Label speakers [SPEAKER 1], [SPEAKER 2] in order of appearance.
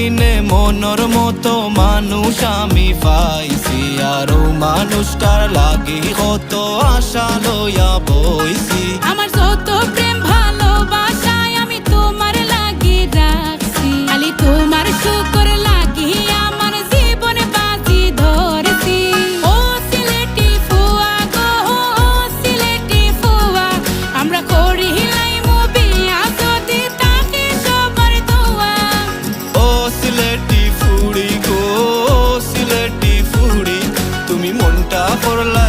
[SPEAKER 1] দিনে মনর মতো মানুষ আমি পাইছি, আরো মানুষটার লাগি কত আশা লইয়া বইছি।
[SPEAKER 2] আমার যত প্রেম ভালোবাসায় আমি তোমার লাগি রাখছি, খালি তোমার শুকর লাগি আমার জীবনে বাজি ধরছি। ও সিলেটি ফুয়া গো, ও সিলেটি ফুয়া, আমরা করি লাইমু বিয়া যদি তাকে সবার দোয়া।
[SPEAKER 1] ও সিলেটি ফুড়ি গো, ও সিলেটি ফুড়ি, তুমি মনটা করলা